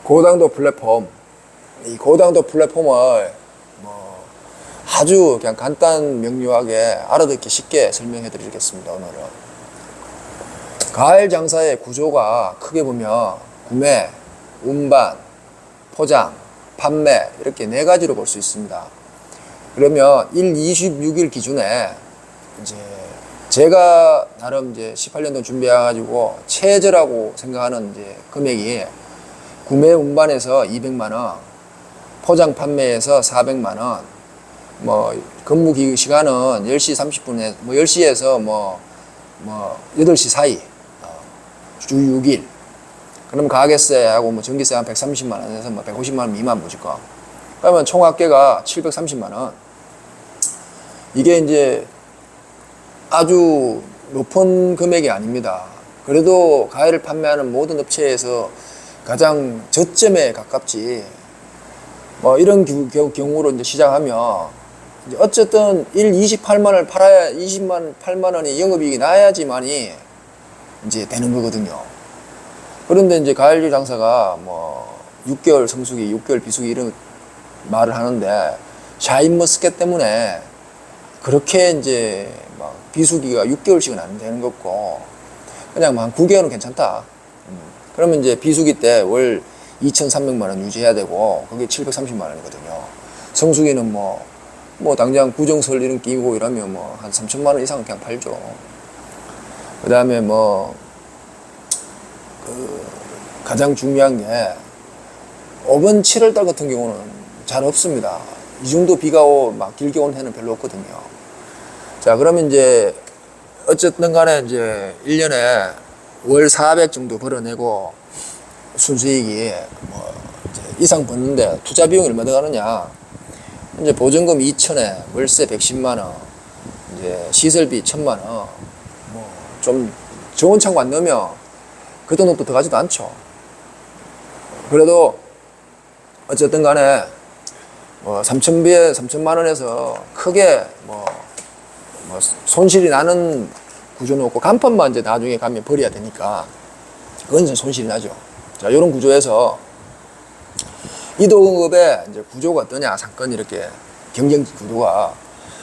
고당도 플랫폼, 이 고당도 플랫폼을 뭐 아주 그냥 간단 명료하게 알아듣기 쉽게 설명해 드리겠습니다. 오늘은 과일 장사의 구조가 크게 보면 구매, 운반, 포장, 판매 이렇게 네 가지로 볼 수 있습니다. 그러면 26일 기준에 이제 제가 나름 이제 18년도 준비해가지고 최저라고 생각하는 이제 금액이 구매 운반에서 200만 원, 포장 판매에서 400만 원, 뭐 근무 시간은 10시 30분에 뭐 10시에서 뭐 8시 사이, 주 6일. 그럼 가게세하고 뭐 전기세 한 130만 원에서 뭐 150만 원 미만 무조건. 그러면 총 합계가 730만 원. 이게 이제 아주 높은 금액이 아닙니다. 그래도 과일을 판매하는 모든 업체에서 가장 저점에 가깝지. 뭐 이런 경우로 이제 시작하면 이제 어쨌든 28만 원을 팔아야 28만 원이 영업이익이 나야지만이 이제 되는 거거든요. 그런데 이제 과일류 장사가 뭐 6개월 성수기, 6개월 비수기 이런 말을 하는데 샤인머스켓 때문에 그렇게 이제 막 비수기가 6개월씩은 안 되는 거고 그냥 한 9개월은 괜찮다. 그러면 이제 비수기 때 월 2,300만 원 유지해야 되고 그게 730만 원이거든요. 성수기는 뭐 당장 구정설 이런 끼고 이러면 뭐 한 3천만 원 이상은 그냥 팔죠. 그 다음에 가장 중요한 게 5번 7월달 같은 경우는 잘 없습니다. 이 정도 비가 막 길게 온 해는 별로 없거든요. 자, 그러면 이제 어쨌든 간에 이제 1년에 월 400 정도 벌어내고 순수익이 뭐 이상 버는데 투자 비용이 얼마 들어가느냐. 이제 보증금 2천에 월세 110만 원, 이제 시설비 1,000만 원, 뭐 좀 좋은 창고 안 넣으면 그 돈도 들어가지도 않죠. 그래도 어쨌든 간에 뭐 3천만 원에서 크게 뭐 손실이 나는 구조는 없고 간판만 이제 나중에 가면 버려야 되니까 그건 좀 손실이 나죠. 자, 이런 구조에서 이동업의 이제 구조가 어떠냐, 상권 이렇게 경쟁 구조가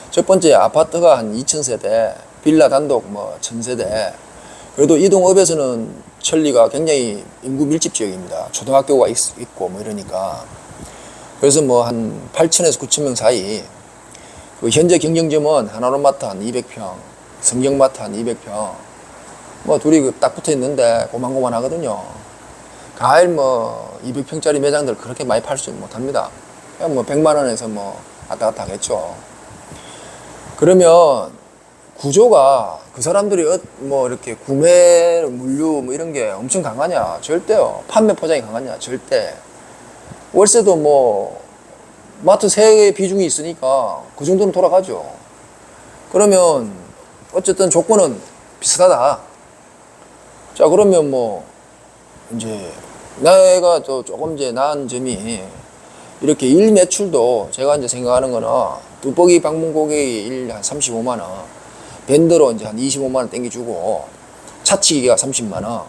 첫 번째 아파트가 한 2,000세대, 빌라 단독 뭐 1,000세대. 그래도 이동업에서는 천리가 굉장히 인구 밀집 지역입니다. 초등학교가 있고 뭐 이러니까. 그래서 뭐 한 8,000에서 9,000명 사이. 현재 경쟁점은 하나로마트 한 200평, 성경마트 한 200평. 뭐 둘이 딱 붙어 있는데 고만고만 하거든요. 과일 뭐 200평짜리 매장들 그렇게 많이 팔 수 못합니다. 그냥 뭐 100만 원에서 뭐 왔다 갔다 하겠죠. 그러면 구조가 그 사람들이 뭐 이렇게 구매 물류 뭐 이런 게 엄청 강하냐? 절대요. 판매 포장이 강하냐? 절대. 월세도 뭐 마트 3개의 비중이 있으니까 그 정도는 돌아가죠. 그러면 어쨌든 조건은 비슷하다. 자, 그러면 뭐 이제 내가 조금 이제 나은 점이 이렇게 일 매출도 제가 이제 생각하는 거는 뚜벅이 방문 고객이 일 한 35만 원, 벤더로 이제 한 25만 원 땡겨주고 차치기가 30만 원.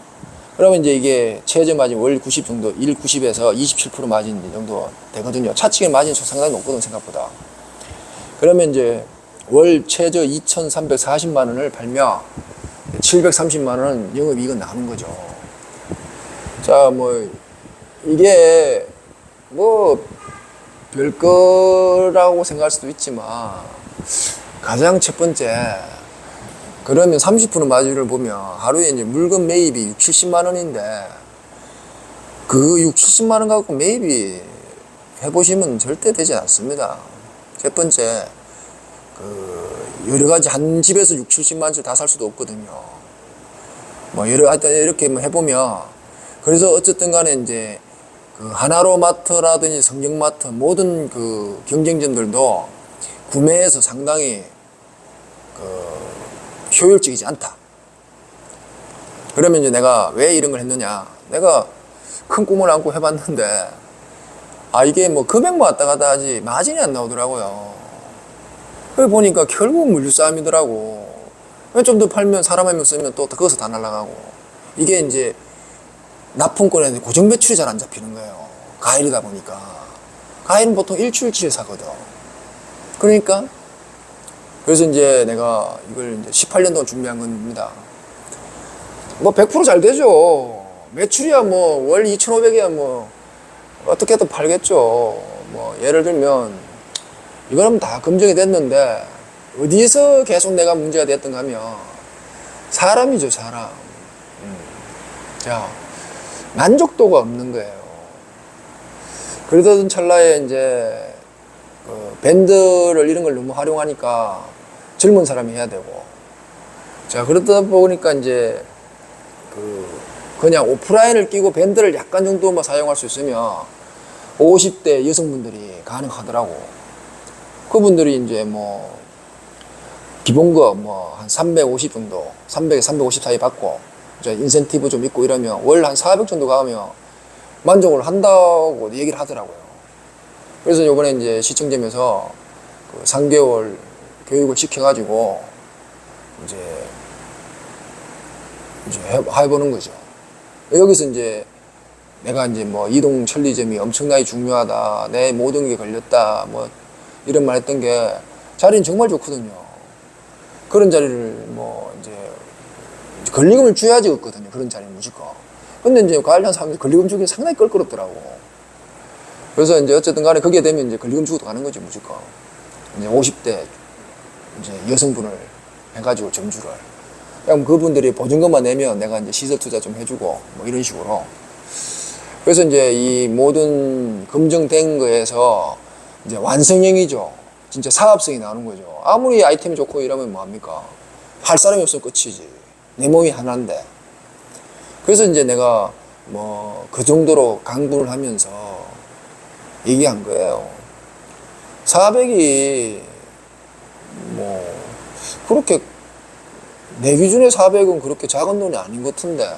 그러면 이제 이게 최저 마진 월 90 정도, 일 90에서 27% 마진 정도 되거든요. 차치기 마진이 상당히 높거든, 생각보다. 그러면 이제 월 최저 2,340만 원을 팔면 730만 원은 영업이익은 나오는 거죠. 자, 뭐 이게 뭐 별거라고 생각할 수도 있지만 가장 첫 번째, 그러면 30% 마진을 보면 하루에 이제 물건 매입이 6, 70만 원인데 그 6, 70만 원 갖고 매입이 해보시면 절대 되지 않습니다. 첫 번째, 여러 가지 한 집에서 6, 70만 원짜리 다 살 수도 없거든요. 뭐 이렇게 해보면, 그래서 어쨌든 간에 이제 하나로마트라든지 성경마트 모든 경쟁점들도 구매에서 상당히 효율적이지 않다. 그러면 이제 내가 왜 이런 걸 했느냐. 내가 큰 꿈을 안고 해봤는데, 이게 뭐 금액만 왔다 갔다 하지 마진이 안 나오더라고요. 그래 보니까 결국 물류 싸움이더라고. 좀 더 팔면 사람 한 명 쓰면 또 거기서 다 날아가고. 이게 이제 납품권에 고정 매출이 잘 안 잡히는 거예요. 과일이다 보니까. 과일은 보통 일주일치를 사거든. 그러니까 그래서 이제 내가 이걸 이제 18년 동안 준비한 겁니다. 뭐 100% 잘 되죠. 매출이야 뭐 월 2,500이야 뭐 어떻게든 팔겠죠. 뭐 예를 들면 이거는 다 검증이 됐는데 어디서 계속 내가 문제가 됐던가 하면 사람이죠, 사람. 자, 만족도가 없는 거예요. 그러던 찰나에 이제 밴드를 이런 걸 너무 활용하니까 젊은 사람이 해야 되고, 자, 그러다 보니까 이제 그냥 오프라인을 끼고 밴드를 약간 정도만 사용할 수 있으면 50대 여성분들이 가능하더라고. 그분들이 이제 뭐 기본급 뭐 한 350 정도, 300에 350 사이 받고 이제 인센티브 좀 있고 이러면 월 한 400 정도 가면 만족을 한다고 얘기를 하더라고요. 그래서 이번에 이제 시청점에서 3개월 교육을 시켜가지고 이제 해보는 거죠. 여기서 이제 내가 이제 뭐 이동 천리점이 엄청나게 중요하다, 내 모든 게 걸렸다, 뭐 이런 말 했던 게 자리는 정말 좋거든요. 그런 자리를 뭐 이제 권리금을 줘야지 없거든요. 그런 자리는 무조건. 근데 이제 과일한 사람들이 권리금 주기 상당히 껄끄럽더라고. 그래서 이제 어쨌든 간에 거기에 되면 이제 권리금 주고도 가는 거지, 무조건. 이제 50대 이제 여성분을 해가지고 점주를. 그럼 그분들이 보증금만 내면 내가 이제 시설 투자 좀 해주고 뭐 이런 식으로. 그래서 이제 이 모든 검증된 거에서 이제 완성형이죠. 진짜 사업성이 나오는 거죠. 아무리 아이템이 좋고 이러면 뭐합니까? 할 사람이 없으면 끝이지. 내 몸이 하나인데. 그래서 이제 내가 뭐 그 정도로 강구를 하면서 얘기한 거예요. 400이 뭐 그렇게 내 기준에 400은 그렇게 작은 돈이 아닌 것 같은데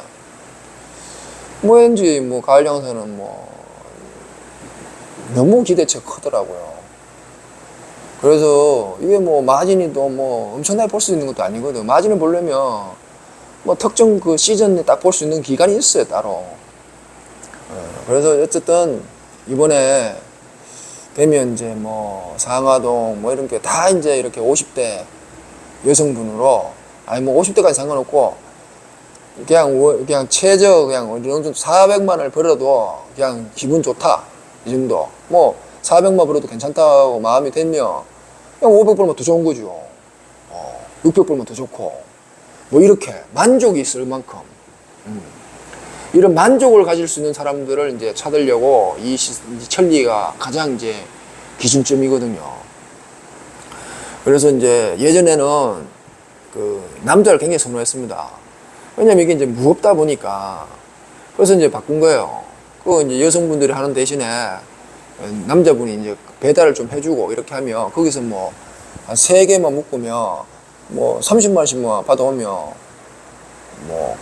뭐 왠지 뭐 가을 장사는 뭐 너무 기대치가 크더라고요. 그래서 이게 뭐 마진이 또 뭐 엄청나게 볼 수 있는 것도 아니거든. 마진을 보려면 뭐 특정 그 시즌에 딱 볼 수 있는 기간이 있어요, 따로. 그래서 어쨌든 이번에 되면 이제 뭐 상하동 뭐 이런 게 다 이제 이렇게 50대 여성분으로, 아니 뭐 50대까지 상관없고 그냥 최저 그냥 어느 정도 400만 원을 벌어도 그냥 기분 좋다 이 정도. 뭐 400만 벌어도 괜찮다고 마음이 되면 그냥 500 벌면 더 좋은 거죠. 600 벌면 더 좋고 뭐 이렇게 만족이 있을 만큼 이런 만족을 가질 수 있는 사람들을 이제 찾으려고 이 천리가 가장 이제 기준점이거든요. 그래서 이제 예전에는 그 남자를 굉장히 선호했습니다. 왜냐면 이게 이제 무겁다 보니까. 그래서 이제 바꾼 거예요. 그 이제 여성분들이 하는 대신에 남자분이 이제 배달을 좀 해주고 이렇게 하면 거기서 뭐 한 3개만 묶으면 뭐 30만 원씩만 받아오면 뭐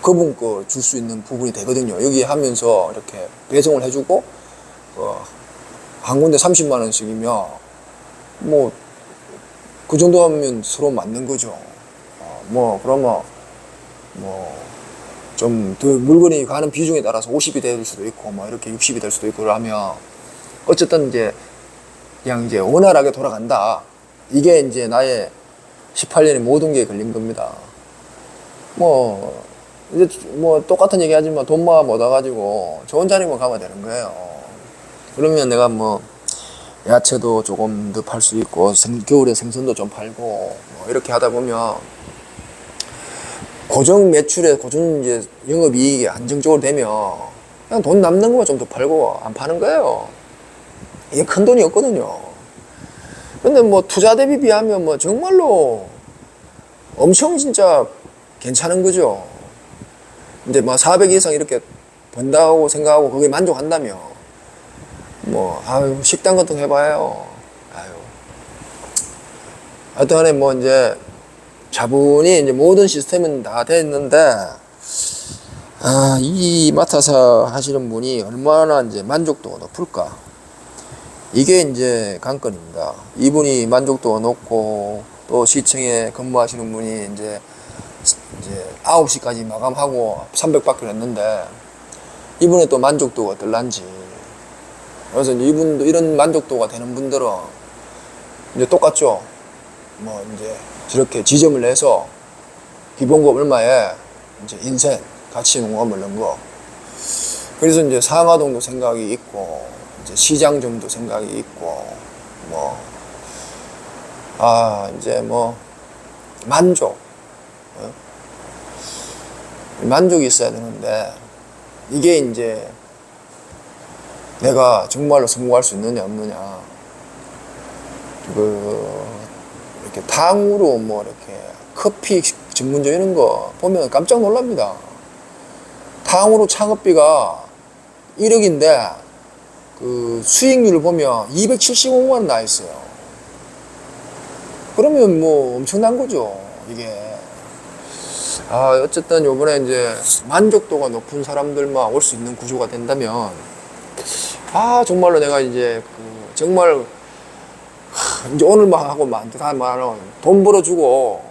그분 거 줄 수 있는 부분이 되거든요. 여기 하면서 이렇게 배송을 해주고 한 군데 30만 원씩이면 뭐 그 정도 하면 서로 맞는 거죠. 뭐 그러면 뭐 좀 더 물건이 가는 비중에 따라서 50이 될 수도 있고 뭐 이렇게 60이 될 수도 있고 그러면 어쨌든 이제 그냥 이제 원활하게 돌아간다. 이게 이제 나의 18년의 모든 게 걸린 겁니다. 뭐 이제 뭐 똑같은 얘기 하지만 돈만 못 와가지고 좋은 자리만 가면 되는 거예요. 그러면 내가 뭐 야채도 조금 더 팔 수 있고 겨울에 생선도 좀 팔고 뭐 이렇게 하다 보면 고정 매출에 고정 이제 영업이익이 안정적으로 되면 그냥 돈 남는 거만 좀 더 팔고 안 파는 거예요. 이게 큰 돈이 없거든요. 근데 뭐 투자 대비 비하면 뭐 정말로 엄청 진짜 괜찮은 거죠. 근데 뭐 400 이상 이렇게 번다고 생각하고 거기에 만족한다면 뭐 아유 식당 같은 거 해봐요. 아유 하여튼 간에 뭐 이제 자본이 이제 모든 시스템은 다 됐는데 이 맡아서 하시는 분이 얼마나 이제 만족도가 높을까. 이게 이제 관건입니다. 이분이 만족도가 높고 또 시청에 근무하시는 분이 이제 9시까지 마감하고 300 받기로 했는데 이분의 또 만족도가 어떨란지. 그래서 이제 이분도 이런 만족도가 되는 분들은 이제 똑같죠. 뭐 이제 저렇게 지점을 내서 기본급 얼마에 이제 인생 가치 농업을 넣은 거. 그래서 이제 상하동도 생각이 있고 이제 시장점도 생각이 있고 뭐 이제 뭐 만족 만족이 있어야 되는데 이게 이제 내가 정말로 성공할 수 있느냐 없느냐 이렇게 탕으로 뭐 이렇게 커피 전문점 이런 거 보면 깜짝 놀랍니다. 탕으로 창업비가 1억인데 그 수익률을 보면 275만 원 나 있어요. 그러면 뭐 엄청난 거죠 이게. 어쨌든 요번에 이제 만족도가 높은 사람들만 올 수 있는 구조가 된다면 정말로 내가 이제 정말 이제 오늘만 하고만 다 말하면 돈 벌어주고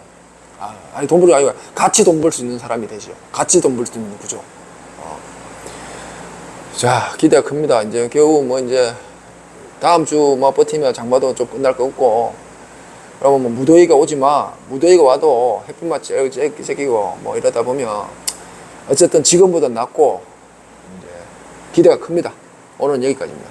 돈 벌어주고 아니고 같이 돈 벌 수 있는 사람이 되죠. 같이 돈 벌 수 있는 구조. 자, 기대가 큽니다. 이제 겨우 뭐 이제 다음 주 뭐 버티면 장마도 좀 끝날 거 없고, 그러면 뭐 무더위가 오지 마. 무더위가 와도 햇빛만 쬐끼고 뭐 이러다 보면 어쨌든 지금보다 낫고 이제 기대가 큽니다. 오늘은 여기까지입니다.